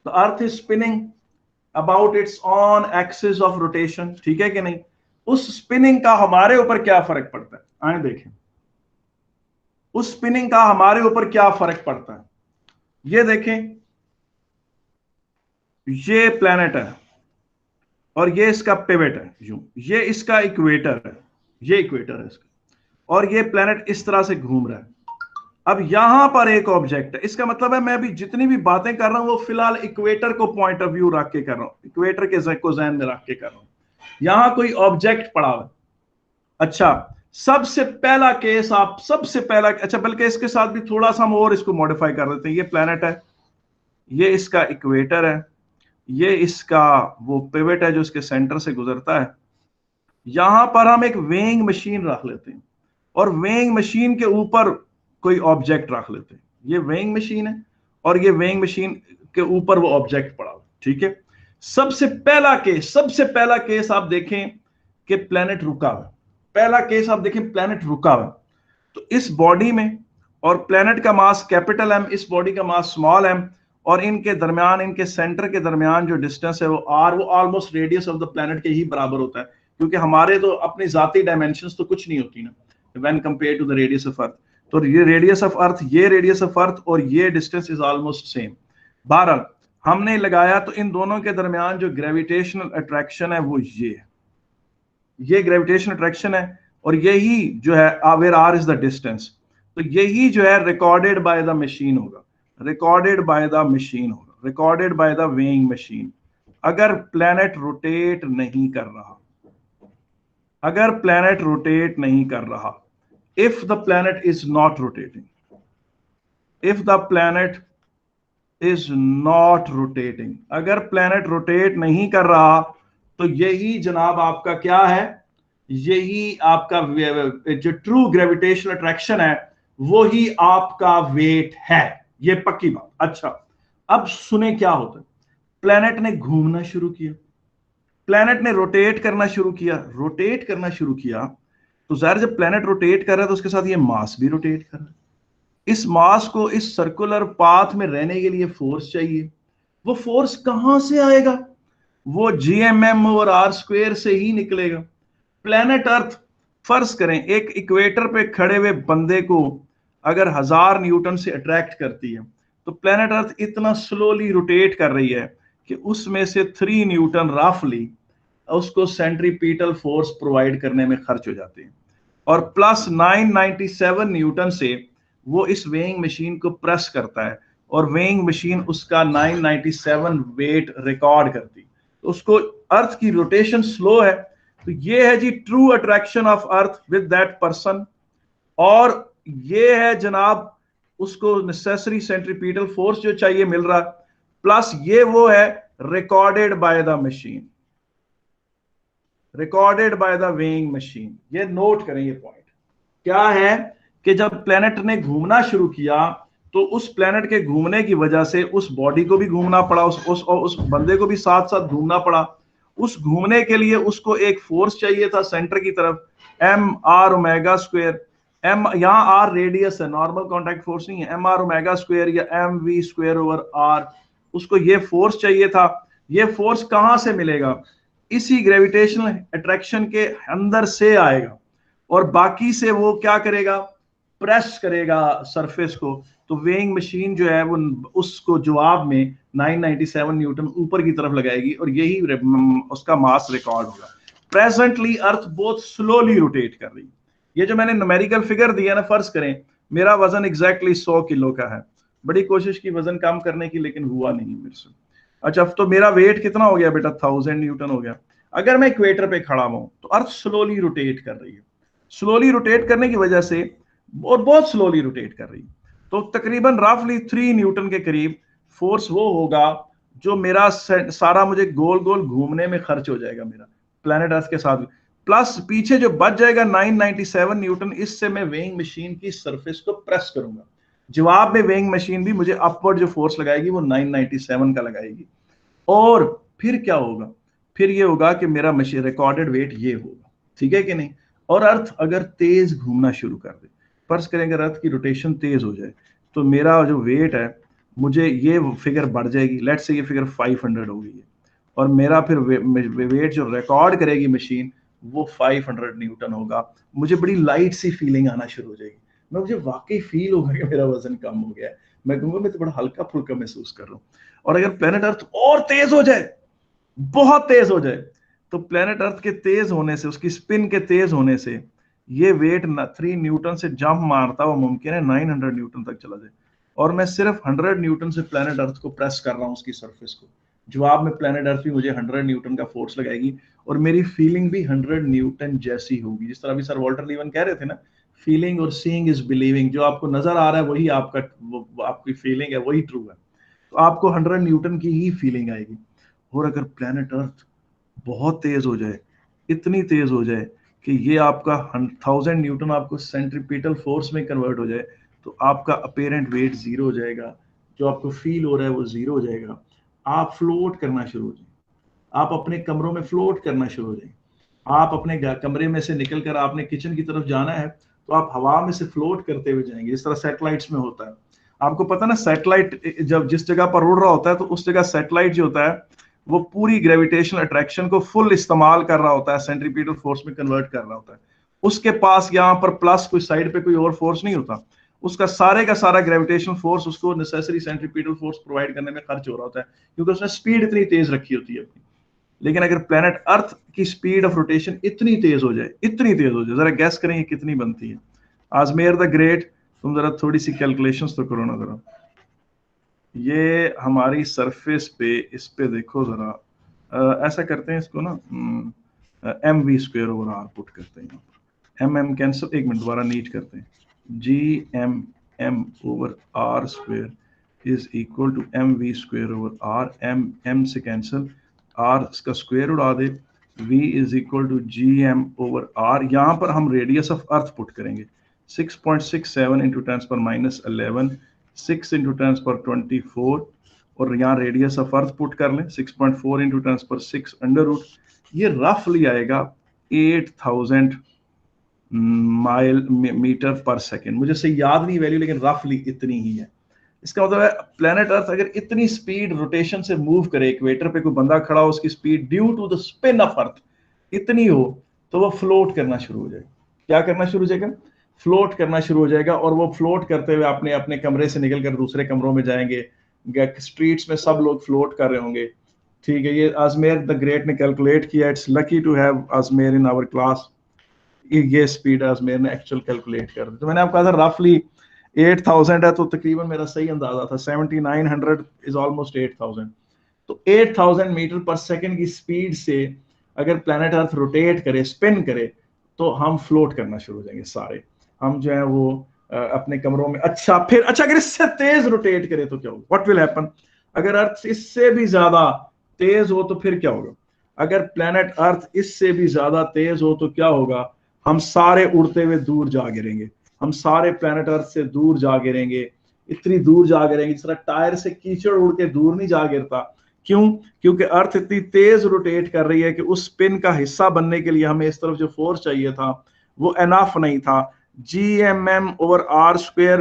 S1: तो earth is spinning about it's on axis of rotation, ठीक है कि नहीं। उस स्पिनिंग का हमारे ऊपर क्या फर्क पड़ता है, आए देखें उस स्पिनिंग का हमारे ऊपर क्या फर्क पड़ता है। ये देखें ये प्लैनेट है और ये इसका पिवट है, यूं ये इसका इक्वेटर है, ये इक्वेटर है इसका, और ये प्लैनेट इस तरह से घूम रहा है। अब यहां पर एक ऑब्जेक्ट है, इसका मतलब है मैं अभी जितनी भी बातें कर रहा हूं वो फिलहाल इक्वेटर को पॉइंट ऑफ व्यू रख के कर रहा हूं, इक्वेटर के को ज़हन में रख के कर रहा हूं। यहां कोई ऑब्जेक्ट पड़ा हुआ है। अच्छा सबसे पहला केस आप सबसे पहला, अच्छा बल्कि इसके साथ भी थोड़ा सा हम और इसको मॉडिफाई कर देते हैं। ये प्लैनेट है, ये इसका इक्वेटर है, ये इसका वो पिवट है जो इसके सेंटर से गुजरता है। यहां पर हम एक वेइंग मशीन रख लेते हैं और वेइंग मशीन के ऊपर कोई ऑब्जेक्ट रख लेते हैं। ये वेइंग मशीन है और ये वेइंग मशीन के ऊपर वो ऑब्जेक्ट पड़ा हुआ, ठीक है। सबसे पहला केस आप देखें कि प्लैनेट रुका हुआ, पहला केस आप देखें प्लैनेट रुका हुआ। तो इस बॉडी में, और प्लैनेट का मास कैपिटल एम, इस बॉडी का मास स्मॉल एम, और इनके दरमियान, इनके सेंटर के दरमियान जो डिस्टेंस है वो आर, वो almost radius of the planet के ही बराबर होता है, क्योंकि हमारे तो अपनी जाती डायमेंशंस तो कुछ नहीं होती ना when compare to the radius of earth. तो ये रेडियस ऑफ अर्थ, ये रेडियस ऑफ अर्थ और ये डिस्टेंस इज ऑलमोस्ट सेम। बहरहाल हमने लगाया तो इन दोनों के दरमियान जो ग्रेविटेशनल अट्रैक्शन है वो ये ग्रेविटेशनल अट्रैक्शन है, और यही जो है where R is the distance, तो यही जो है रिकॉर्डेड बाय द मशीन होगा, रिकॉर्डेड बाय द मशीन होगा, recorded by the weighing machine. अगर प्लैनेट रोटेट नहीं कर रहा, अगर प्लैनेट रोटेट नहीं कर रहा, if the planet is not rotating, if the planet is not rotating, अगर प्लैनेट रोटेट नहीं कर रहा तो यही जनाब आपका क्या है, यही आपका जो ट्रू ग्रेविटेशनल अट्रैक्शन है वो ही आपका वेट है, ये पक्की बात। अच्छा अब सुने क्या होता है, प्लैनेट ने घूमना शुरू किया, प्लैनेट ने रोटेट करना शुरू किया, रोटेट करना शुरू किया, तो जाहिर जब प्लैनेट रोटेट कर रहा है तो उसके साथ ये मास भी रोटेट कर रहा है। इस मास को इस सर्कुलर पाथ में रहने के लिए फोर्स चाहिए, वो फोर्स कहां से आएगा, वो जीएमएम और आर स्क्वायर से ही निकलेगा। प्लैनेट अर्थ फर्ज करें एक इक्वेटर पे खड़े हुए बंदे को अगर 1000 न्यूटन से अट्रैक्ट करती है, तो प्लैनेट अर्थ इतना स्लोली रोटेट कर रही है कि उसमें से 3 न्यूटन रफली उसको सेंट्रीपिटल फोर्स प्रोवाइड करने में खर्च हो जाते हैं, और प्लस 997 न्यूटन से वो इस वेइंग मशीन को प्रेस करता है, और वेइंग मशीन उसका 997 वेट रिकॉर्ड करती, तो उसको अर्थ की रोटेशन स्लो है। तो ये है जी true attraction of earth with that person, और ये है जनाब उसको नेसेसरी सेंट्रीपिटल फोर्स जो चाहिए मिल रहा, प्लस ये वो है recorded by the machine, recorded by the weighing machine. ये नोट करें, ये पॉइंट क्या है कि जब प्लेनेट ने घूमना शुरू किया तो उस प्लेनेट के घूमने की वजह से उस बॉडी को भी घूमना पड़ा, उस बंदे को भी साथ साथ घूमना पड़ा। उस घूमने के लिए उसको एक फोर्स चाहिए था सेंटर की तरफ, M R omega square, M यहां आर रेडियस है, नॉर्मल कॉन्टैक्ट फोर्स नहीं है, एम आर ओमेगा स्क्वायर या M V square over R, उसको ये फोर्स चाहिए था। ये फोर्स कहां से मिलेगा, इसी ग्रेविटेशनल अट्रैक्शन के अंदर से आएगा, और बाकी से वो क्या करेगा, प्रेस करेगा सरफेस को। तो वेइंग मशीन जो है वो उसको जवाब में 997 न्यूटन ऊपर की तरफ लगाएगी, और यही उसका मास रिकॉर्ड होगा। प्रेजेंटली अर्थ बहुत स्लोली रोटेट कर रही है। ये जो मैंने न्यूमेरिकल फिगर दिया ना, फर्ज करें मेरा वजन एग्जैक्टली 100 किलो का है, बड़ी कोशिश की वजन कम करने की लेकिन हुआ नहीं मेरे से। अच्छा तो मेरा वेट कितना हो गया बेटा, 1000 न्यूटन हो गया। अगर मैं इक्वेटर पे खड़ा हूं तो अर्थ स्लोली रोटेट कर रही है, स्लोली रोटेट करने की वजह से, और बहुत स्लोली रोटेट कर रही है, तो तकरीबन रफली 3 न्यूटन के करीब फोर्स वो होगा जो मेरा सारा मुझे गोल गोल घूमने में खर्च हो जाएगा मेरा प्लैनेट अर्थ के साथ, प्लस पीछे जो बच जाएगा 997 न्यूटन, इससे मैं वेइंग मशीन की सरफेस को प्रेस करूंगा। जवाब में वेइंग मशीन भी मुझे अपवर्ड जो फोर्स लगाएगी वो 997 का लगाएगी। और फिर क्या होगा, फिर ये होगा कि मेरा मशीन रिकॉर्डेड वेट ये होगा, ठीक है कि नहीं। और अर्थ अगर तेज घूमना शुरू कर दे, फर्ज करें अगर अर्थ की रोटेशन तेज हो जाए, तो मेरा जो वेट है मुझे ये फिगर बढ़ जाएगी, लेट्स से ये फिगर 500 हो गई है, और मेरा फिर वेट जो रिकॉर्ड करेगी मशीन वो 500 न्यूटन होगा। मुझे बड़ी लाइट सी फीलिंग आना शुरू हो जाएगी, मुझे वाकई फील होगा कि मेरा वजन कम हो गया है, मैं कहूंगा मैं तो बड़ा हल्का फुल्का महसूस कर रहा हूँ। और अगर प्लेनेट अर्थ और तेज हो जाए, बहुत तेज हो जाए, तो प्लेनेट अर्थ के तेज होने से, उसकी स्पिन के तेज होने से ये वेट 3 न्यूटन से जंप मारता हुआ मुमकिन है 900 न्यूटन तक चला जाए, और मैं सिर्फ 100 न्यूटन से प्लेनेट अर्थ को प्रेस कर रहा हूँ उसकी सरफेस को। जवाब में प्लेनेट अर्थ भी मुझे 100 न्यूटन का फोर्स लगाएगी, और मेरी फीलिंग भी 100 न्यूटन जैसी होगी। जिस तरह अभी सर वॉल्टर लीवन कह रहे थे ना, फीलिंग और सीइंग इज बिलीविंग, जो आपको नजर आ रहा है वही आपका आपकी फीलिंग है, वही ट्रू है। तो आपको 100 न्यूटन की ही फीलिंग आएगी। और अगर प्लेनेट अर्थ बहुत तेज हो जाए, इतनी तेज हो जाए कि ये आपका 1000 न्यूटन आपको सेंट्रीपिटल फोर्स में कन्वर्ट हो जाए, तो आपका अपेरेंट वेट 0 हो जाएगा, जो आपको फील हो रहा है वो 0 हो जाएगा। आप फ्लोट करना शुरू हो जाए, आप अपने कमरों में फ्लोट करना शुरू हो जाए। आप अपने कमरे में से निकलकर आपने किचन की तरफ जाना है, तो आप हवा में से फ्लोट करते हुए जाएंगे, जिस तरह सैटेलाइट्स में होता है। आपको पता ना, सैटेलाइट जब जिस जगह पर उड़ रहा होता है, तो उस जगह सैटेलाइट जो होता है वो पूरी ग्रेविटेशनल अट्रैक्शन को फुल इस्तेमाल कर रहा होता है, सेंट्रीपिटल फोर्स में कन्वर्ट कर रहा होता है। उसके पास यहाँ पर प्लस कोई साइड पे कोई और फोर्स नहीं होता। उसका सारे का सारा ग्रेविटेशनल फोर्स उसको नेसेसरी सेंट्रीपिटल फोर्स प्रोवाइड करने में खर्च हो रहा होता है, क्योंकि उसने स्पीड इतनी तेज रखी होती है अपनी। लेकिन अगर प्लेनेट अर्थ की स्पीड ऑफ रोटेशन इतनी तेज हो जाए, इतनी तेज हो जाए, जरा गैस करें कितनी बनती है। आजमेर द ग्रेट, तुम जरा थोड़ी सी कैलकुलेशंस तो करो ना जरा। ये हमारी सरफेस पे, इस पे देखो जरा, ऐसा करते हैं इसको ना, M V square over R put करते हैं, एम कैंसिल, एक मिनट दोबारा नीट करते हैं, G M over R square is equal to M V square over R, M से कैंसिल, आर का स्क्वेयर उड़ा दे, v is equal to G M over R. यहाँ पर हम रेडियस ऑफ अर्थ पुट करेंगे 6.67 इंटू टेंस पर माइनस 11, 6 इंटू टेंस पर 24, और यहाँ रेडियस ऑफ अर्थ पुट कर लें 6.4 इंटू टेंस पर 6 अंडर रूट, ये रफली आएगा 8000 माइल मीटर पर सेकेंड। मुझे सही याद नहीं वैल्यू, लेकिन रफली इतनी ही है। इसका मतलब है प्लेनेट अर्थ अगर इतनी स्पीड रोटेशन से मूव करे, इक्वेटर पे कोई बंदा खड़ा हो, उसकी speed due to the spin of earth इतनी हो, तो वो फ्लोट करना शुरू हो जाएगा। क्या करना शुरू हो जाएगा? फ्लोट करना शुरू हो जाएगा। और वो फ्लोट करते हुए अपने अपने कमरे से निकल कर दूसरे कमरों में जाएंगे, स्ट्रीट्स में सब लोग फ्लोट कर रहे होंगे। ठीक है, ये आजमेर द ग्रेट ने कैलकुलेट किया। It's lucky to have Ajmer in our class. ये स्पीड आजमेर ने एक्चुअल कैलकुलेट कर दी। तो मैंने आपको कहा था रफली 8000 है, तो तकरीबन मेरा सही अंदाजा था 7900 इज ऑलमोस्ट 8000। तो 8000 मीटर पर सेकंड की स्पीड से अगर प्लेनेट अर्थ रोटेट करे, स्पिन करे, तो हम फ्लोट करना शुरू हो जाएंगे सारे। हम जो है वो अपने कमरों में। अच्छा अगर इससे तेज रोटेट करे तो क्या होगा? What will happen? अगर अर्थ इससे भी ज्यादा तेज हो तो फिर क्या होगा? अगर प्लेनेट अर्थ इससे भी ज्यादा तेज हो तो क्या होगा? हम सारे उड़ते हुए दूर जा गिरेंगे। हम सारे प्लेनेट अर्थ से दूर जा गिरेंगे, इतनी दूर जा गिरेंगे जिस तरह टायर से कीचड़ उड़ के दूर नहीं जा गिरता। क्यों? क्योंकि अर्थ इतनी तेज रोटेट कर रही है कि उस स्पिन का हिस्सा बनने के लिए हमें इस तरफ जो फोर्स चाहिए था वो एनफ नहीं था। जी एम ओवर आर स्क्वेयर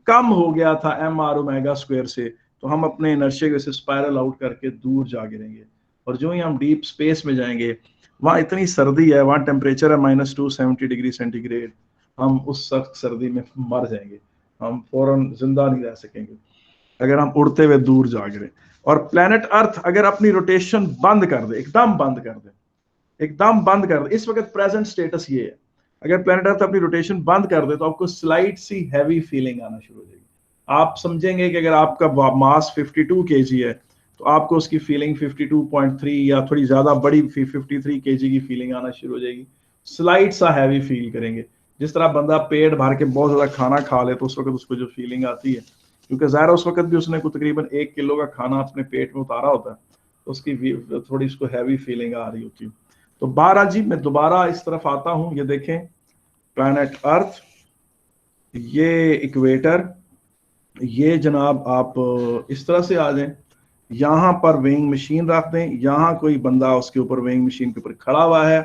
S1: कम हो गया था एम आर ओमेगा स्क्वेयर से, तो हम अपने इनर्शिया के स्पाइरल आउट करके दूर जा गिरेंगे। और जो ही हम डीप स्पेस में जाएंगे, वहां इतनी सर्दी है, वहां टेम्परेचर है -270 डिग्री सेंटीग्रेड, हम उस सख्त सर्दी में मर जाएंगे। हम फौरन जिंदा नहीं रह सकेंगे अगर हम उड़ते हुए दूर जा गिरे। और प्लेनेट अर्थ अगर अपनी रोटेशन बंद कर दे, एकदम बंद कर दे, एकदम बंद कर दे, इस वक्त प्रेजेंट स्टेटस ये है, अगर प्लेनेट अर्थ अपनी रोटेशन बंद कर दे तो आपको स्लाइट सी हैवी फीलिंग आना शुरू हो जाएगी। आप समझेंगे कि अगर आपका मास 52 kg है तो आपको उसकी फीलिंग 52.3 या थोड़ी ज्यादा बड़ी 53 kg की फीलिंग आना शुरू हो जाएगी। स्लाइट सा हैवी फील करेंगे, जिस तरह बंदा पेट भर के बहुत ज्यादा खाना खा ले तो उस वक्त उसको जो फीलिंग आती है, क्योंकि ज़ाहिर उस वक्त भी उसने तकरीबन 1 किलो का खाना अपने पेट में उतारा होता है, तो उसकी थोड़ी उसको हैवी फीलिंग आ रही होती है। तो 12 जी, मैं दोबारा इस तरफ आता हूँ। ये देखें प्लैनेट अर्थ, ये इक्वेटर, ये जनाब आप इस तरह से आ जाएं, यहाँ पर वेइंग मशीन रख दें, यहाँ कोई बंदा उसके ऊपर वेइंग मशीन के ऊपर खड़ा हुआ है,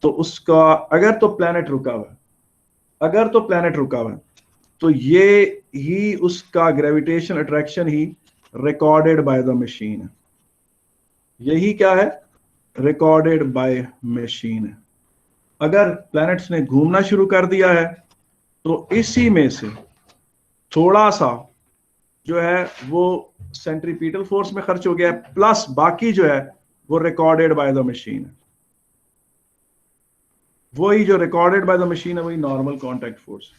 S1: तो उसका अगर तो प्लैनेट रुका हुआ है, अगर तो प्लैनेट रुका हुआ है, तो ये ही उसका gravitation attraction he recorded by the machine है। यही क्या है? रिकॉर्डेड बाय मशीन है। अगर प्लैनेट्स ने घूमना शुरू कर दिया है तो इसी में से थोड़ा सा जो है वो सेंट्रीपिटल फोर्स में खर्च हो गया है, प्लस बाकी जो है वो रिकॉर्डेड बाय द मशीन है। वही जो रिकॉर्डेड बाय द मशीन है वही नॉर्मल कांटेक्ट फोर्स।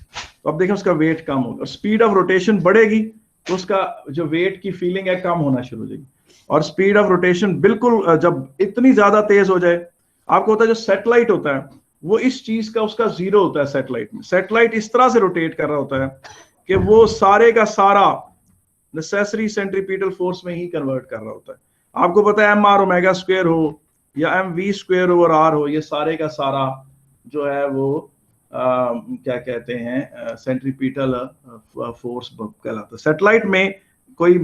S1: तो अब देखें उसका वेट कम होगा और स्पीड ऑफ रोटेशन बढ़ेगी तो उसका जो वेट की फीलिंग है कम होना शुरू हो जाएगी। और स्पीड ऑफ रोटेशन बिल्कुल जब इतनी ज्यादा तेज हो जाए, आपको होता है जो सैटेलाइट होता है वो इस चीज का उसका जीरो होता है। सैटेलाइट में सैटेलाइट इस तरह से रोटेट कर रहा होता है कि वो सारे का सारा नेसेसरी सेंट्रीपिटल फोर्स में ही कन्वर्ट कर रहा होता है। आपको पता है एम आर ओमेगा स्क्वायर हो या M V square over R हो, ये सारे का सारा जो है वो क्या कहते हैं सेंट्रीपिटल फोर्स कहलाता है। सैटेलाइट में कोई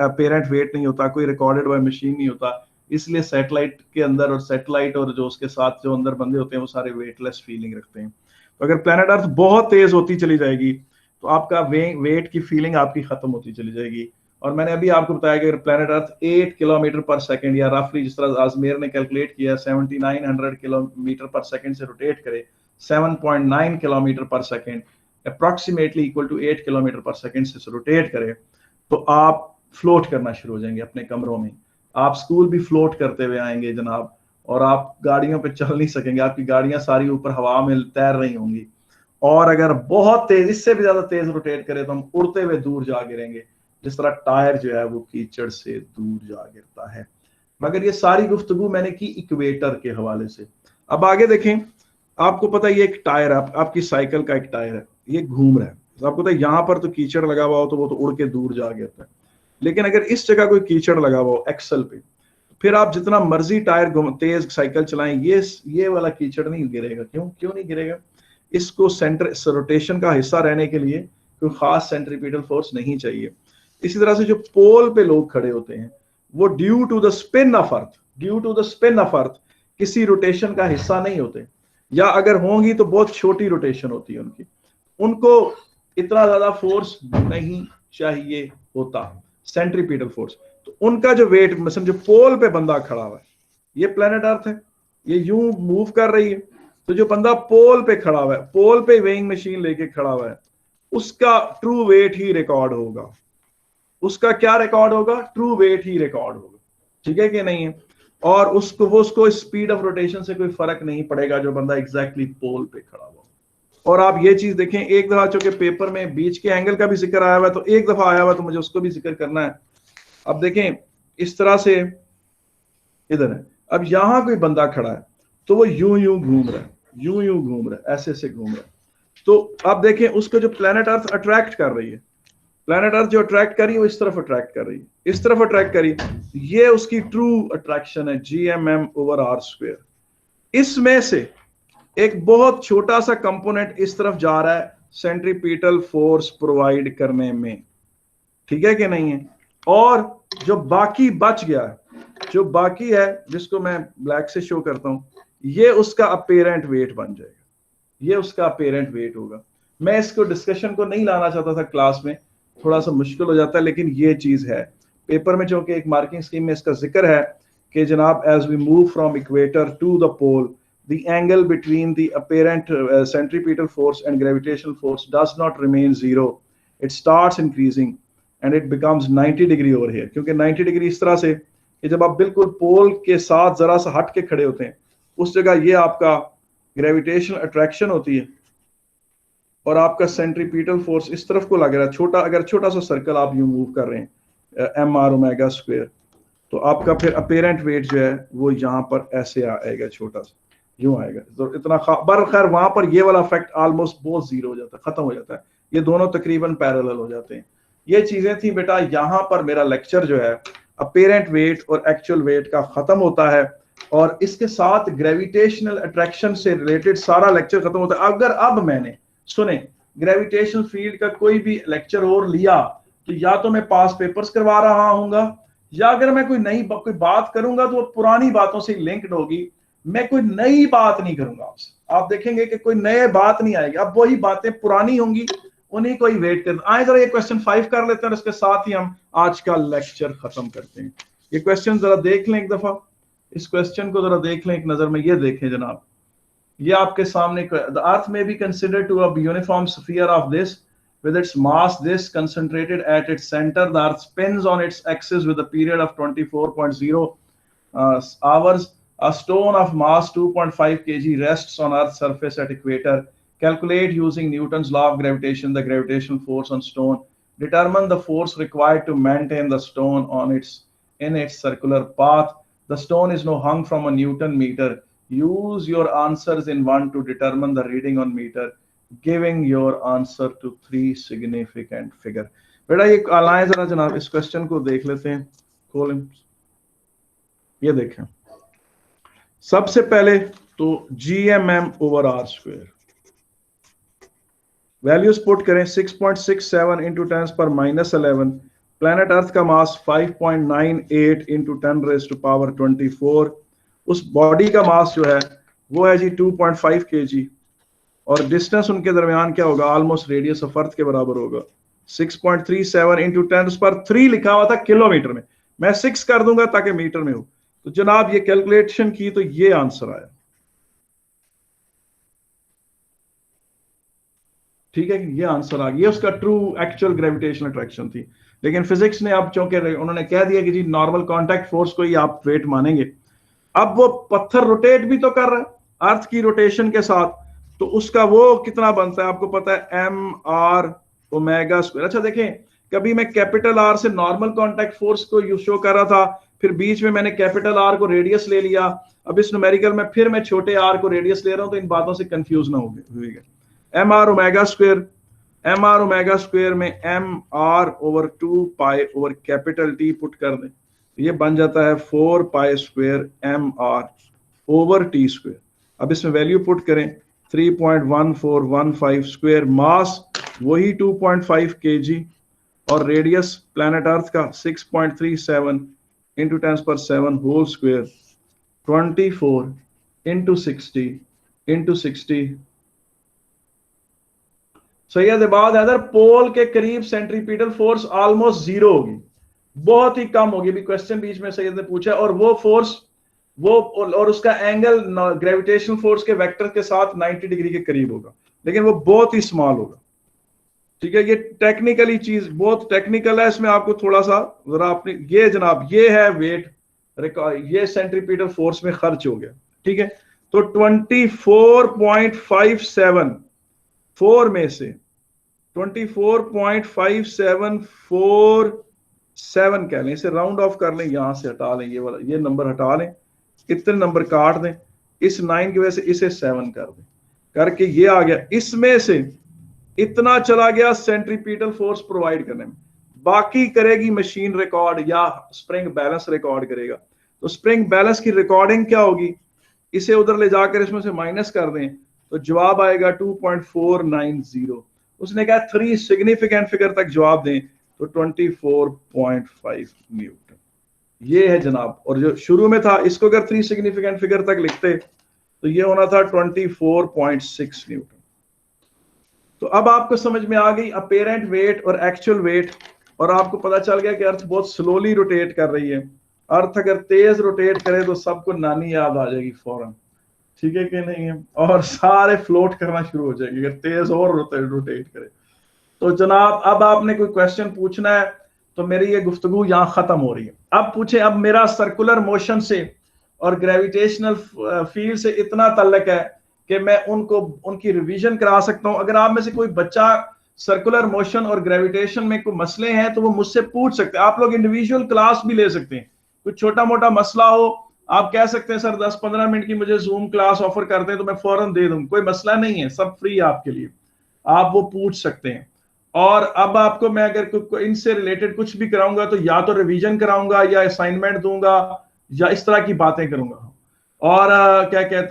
S1: अपेरेंट वेट नहीं होता, कोई रिकॉर्डेड बाय मशीन नहीं होता, इसलिए सैटेलाइट के अंदर और सैटेलाइट और जो उसके साथ जो अंदर बंदे होते हैं वो सारे वेटलेस फीलिंग रखते हैं। तो अगर प्लैनेट अर्थ बहुत तेज होती चली जाएगी तो आपका वेट की फीलिंग आपकी खत्म होती चली जाएगी। और मैंने अभी आपको बताया कि अगर planet earth 8 kilometre per second या रफली जिस तरह आजमेर ने कैलकुलेट किया 7900 किलोमीटर पर सेकंड से रोटेट करे 7.9 kilometre per second, approximately equal to 8 kilometre per second से रोटेट करे तो आप फ्लोट करना शुरू हो जाएंगे अपने कमरों में। आप स्कूल भी फ्लोट करते हुए आएंगे जनाब, और आप गाड़ियों पे चल नहीं सकेंगे, आपकी गाड़ियां सारी ऊपर हवा में तैर रही होंगी। और अगर बहुत तेज, इससे भी ज्यादा तेज रोटेट करे तो हम उड़ते हुए दूर जा गिरेंगे, जिस तरह टायर जो है वो कीचड़ से दूर जा गिरता है। मगर ये सारी गुफ्तगू मैंने की इक्वेटर के हवाले से। अब आगे देखें, आपको पता है ये एक टायर है, आपकी साइकिल का एक टायर है, ये घूम रहा है, तो आपको पता है यहाँ पर तो कीचड़ लगा हुआ हो तो वो तो उड़ के दूर जा गिरता है। लेकिन अगर इस जगह कोई कीचड़ लगा हुआ हो एक्सल पे, फिर आप जितना मर्जी टायर तेज साइकिल चलाएं, ये वाला कीचड़ नहीं गिरेगा। क्यों नहीं गिरेगा? इसको सेंटर रोटेशन का हिस्सा रहने के लिए कोई खास सेंट्रीपिटल फोर्स नहीं चाहिए। इसी तरह से जो पोल पे लोग खड़े होते हैं वो due to the spin of earth किसी रोटेशन का हिस्सा नहीं होते, या अगर होंगी तो बहुत छोटी रोटेशन होती है उनको इतना ज्यादा फोर्स नहीं चाहिए होता, सेंट्रीपिटल फोर्स। तो उनका जो वेट, मतलब जो पोल पे बंदा खड़ा हुआ है, ये प्लेनेट अर्थ है, ये यूं मूव कर रही है, तो जो बंदा पोल पे खड़ा हुआ है, पोल पे वेइंग मशीन लेके खड़ा हुआ है, उसका ट्रू वेट ही रिकॉर्ड होगा। उसका क्या रिकॉर्ड होगा? ट्रू वेट ही रिकॉर्ड होगा। ठीक है कि नहीं है? और उसको स्पीड ऑफ रोटेशन से कोई फर्क नहीं पड़ेगा जो बंदा एग्जैक्टली पोल पे खड़ा हुआ। और आप ये चीज देखें, एक दफा चूंकि पेपर में बीच के एंगल का भी जिक्र आया हुआ है, तो एक दफा आया हुआ तो मुझे उसको भी जिक्र करना है। अब देखें इस तरह से इधर है, अब यहां कोई बंदा खड़ा है तो वो यूं घूम रहा है, ऐसे घूम रहा है। तो अब देखें उसको जो प्लेनेट अर्थ अट्रैक्ट कर रही है, प्लेनेट अर्थ जो अट्रैक्ट कर रही है वो इस तरफ अट्रैक्ट कर रही है, इस तरफ अट्रैक्ट कर रही है, ये उसकी ट्रू अट्रैक्शन है, GMM/r²। इसमें से एक बहुत छोटा सा कंपोनेंट इस तरफ जा रहा है सेंट्रीपिटल फोर्स प्रोवाइड करने में। ठीक है कि नहीं है? और जो बाकी बच गया है, जो बाकी है, जिसको मैं ब्लैक से शो करता हूं, ये उसका अपेरेंट वेट बन जाएगा, ये उसका अपेरेंट वेट होगा। मैं इसको डिस्कशन को नहीं लाना चाहता था क्लास में, थोड़ा सा मुश्किल हो जाता है, लेकिन ये चीज है पेपर में, चूंकि एक मार्किंग स्कीम में इसका जिक्र है कि जनाब as we move from equator to the pole the angle between the apparent centripetal force and gravitational force does not remain zero, it starts increasing and it becomes 90 degree over here। क्योंकि 90 डिग्री इस तरह से कि जब आप बिल्कुल पोल के साथ जरा सा हट के खड़े होते हैं, उस जगह ये आपका ग्रेविटेशनल अट्रैक्शन होती है और आपका सेंट्रीपिटल फोर्स इस तरफ को लग रहा है। अगर छोटा सा सर्कल आप यूं मूव कर रहे हैं mr², तो आपका फिर अपेरेंट वेट जो है वो यहाँ पर ऐसे आएगा, छोटा सा यूं आएगा। तो इतना बर खैर वहां पर ये वाला इफेक्ट ऑलमोस्ट बहुत जीरो हो जाता है, खत्म हो जाता है, ये दोनों तकरीबन पैरेलल हो जाते हैं। ये चीजें थी बेटा। यहाँ पर मेरा लेक्चर जो है अपेरेंट वेट और एक्चुअल वेट का खत्म होता है, और इसके साथ ग्रेविटेशनल अट्रैक्शन से रिलेटेड सारा लेक्चर खत्म होता है। अगर अब मैंने सुने ग्रेविटेशनल फील्ड का कोई भी लेक्चर और लिया तो या तो मैं पास पेपर्स करवा रहा हूँगा, या अगर मैं कोई बात करूंगा तो वो पुरानी बातों से लिंक्ड होगी। मैं कोई नई बात नहीं करूंगा आपसे, आप देखेंगे कि कोई नए बात नहीं आएगी, अब वही बातें पुरानी होंगी, उन्हीं को ही वेट कर। आए जरा ये क्वेश्चन 5 कर लेते हैं और इसके साथ ही हम आज का लेक्चर खत्म करते हैं। ये क्वेश्चन जरा देख लें एक दफा, इस क्वेश्चन को जरा देख लें एक नजर में। ये देखें जनाब, ये आपके सामने, द अर्थ में be considered to a uniform sphere of this with its mass this concentrated at its center. The earth spins on its axis with a period of 24.0 hours. A stone of mass 2.5 kg rests on earth's surface at equator. Calculate using Newton's law of gravitation the gravitational force on stone. Determine the force required to maintain the stone in its circular path. The stone is now hung from a Newton meter. Use your answers in 1 to determine the reading on meter, giving your answer to 3 significant figure। बेटा ये लाएं जरा जनाब, इस क्वेश्चन को देख लेते हैं, खोलें। ये देखें, सबसे पहले तो GMM/r², वैल्यूज पुट करें। 6.67 इंटू 10⁻11। प्लैनेट अर्थ का मास 5.98 इंटू 10⁻24। उस बॉडी का मास जो है वो है जी 2.5 kg, और डिस्टेंस उनके दरमियान क्या होगा? ऑलमोस्ट रेडियस ऑफ अर्थ के बराबर होगा। 6.37 इंटू 10⁻3 लिखा हुआ था किलोमीटर में, मैं 6 कर दूंगा ताकि मीटर में हो। तो जनाब ये कैलकुलेशन की तो ये आंसर आया। ठीक है, ये आंसर आ गया, उसका ट्रू एक्चुअल ग्रेविटेशनल अट्रैक्शन थी। लेकिन फिजिक्स ने अब चूंकि उन्होंने कह दिया कि जी नॉर्मल कांटेक्ट फोर्स को ही आप वेट मानेंगे, अब वो पत्थर रोटेट भी तो कर रहा है अर्थ की रोटेशन के साथ, तो उसका वो कितना बनता है आपको पता है, एम आर ओमेगा स्क्वायर। अच्छा देखें, कभी मैं कैपिटल आर से नॉर्मल कांटेक्ट फोर्स को शो कर रहा था, फिर बीच में मैंने कैपिटल आर को रेडियस ले लिया, अब इस न्यूमेरिकल में फिर मैं छोटे आर को रेडियस ले रहा हूं, तो इन बातों से कंफ्यूज ना होगा। M R omega square, M R omega square में M R over 2 pi over capital T put कर दें, ये बन जाता है 4 pi square M R over T square. अब इसमें वैल्यू पुट करें 3.1415 स्क्वायर, मास वही 2.5 kg, और रेडियस प्लैनेट अर्थ का 6.37 into 10⁷ whole square, 24 into 60 into 60। Syed Ibad Haider, pole के करीब सेंट्रीपिटल फोर्स ऑलमोस्ट जीरो होगी, बहुत ही कम होगी। भी क्वेश्चन बीच में सैयद ने पूछा, और वो फोर्स वो और उसका एंगल ग्रेविटेशनल फोर्स के वेक्टर के साथ 90 डिग्री के करीब होगा, लेकिन वो बहुत ही स्मॉल होगा। ठीक है, ये टेक्निकली चीज बहुत टेक्निकल है, इसमें आपको थोड़ा सा जरा अपने, ये जनाब ये है वेट, ये सेंट्रीपिटल फोर्स में खर्च हो गया। ठीक है, तो 24.57 4 में से 24.5747 कह लें, इसे राउंड ऑफ कर लें, यहां से हटा लें, ये वाला ये नंबर हटा लें, इतने नंबर काट दें, इस 9 की वजह से इसे 7 कर दें, करके ये आ गया। इसमें से इतना चला गया सेंट्रीपिटल फोर्स प्रोवाइड करने में, बाकी करेगी मशीन रिकॉर्ड या स्प्रिंग बैलेंस रिकॉर्ड करेगा। तो स्प्रिंग बैलेंस की रिकॉर्डिंग क्या होगी, इसे उधर ले जाकर इसमें से माइनस कर दें, तो जवाब आएगा 2.490। उसने कहा 3 सिग्निफिकेंट फिगर तक जवाब दें, तो 24.5 न्यूटन ये है जनाब। और जो शुरू में था, इसको अगर 3 सिग्निफिकेंट फिगर तक लिखते तो ये होना था 24.6 न्यूटन। तो अब आपको समझ में आ गई अपेरेंट वेट और एक्चुअल वेट, और आपको पता चल गया कि अर्थ बहुत स्लोली रोटेट कर रही है। अर्थ अगर तेज रोटेट करे तो सबको नानी याद आ जाएगी फौरन, ठीक है कि नहीं है, और सारे फ्लोट करना शुरू हो जाएंगे अगर तेज और रोटेट करे। तो जनाब अब आपने कोई क्वेश्चन पूछना है तो मेरी ये गुफ्तगू यहाँ खत्म हो रही है। अब पूछे, अब मेरा सर्कुलर मोशन से और ग्रेविटेशनल फील्ड से इतना तल्लक है कि मैं उनकी रिवीजन करा सकता हूं। अगर आप में से कोई बच्चा सर्कुलर मोशन और ग्रेविटेशन में कोई मसले हैं तो वो मुझसे पूछ सकते हैं। आप लोग इंडिविजुअल क्लास भी ले सकते हैं, कुछ छोटा मोटा मसला हो आप कह सकते हैं सर 10-15 मिनट की मुझे जूम क्लास ऑफर कर दें तो मैं फौरन दे दूं, कोई मसला नहीं है, सब फ्री आपके लिए, आप वो पूछ सकते हैं। और अब आपको मैं अगर इनसे रिलेटेड कुछ भी कराऊंगा तो या तो रिवीजन कराऊंगा या असाइनमेंट दूंगा या इस तरह की बातें करूंगा। और क्या कहते हैं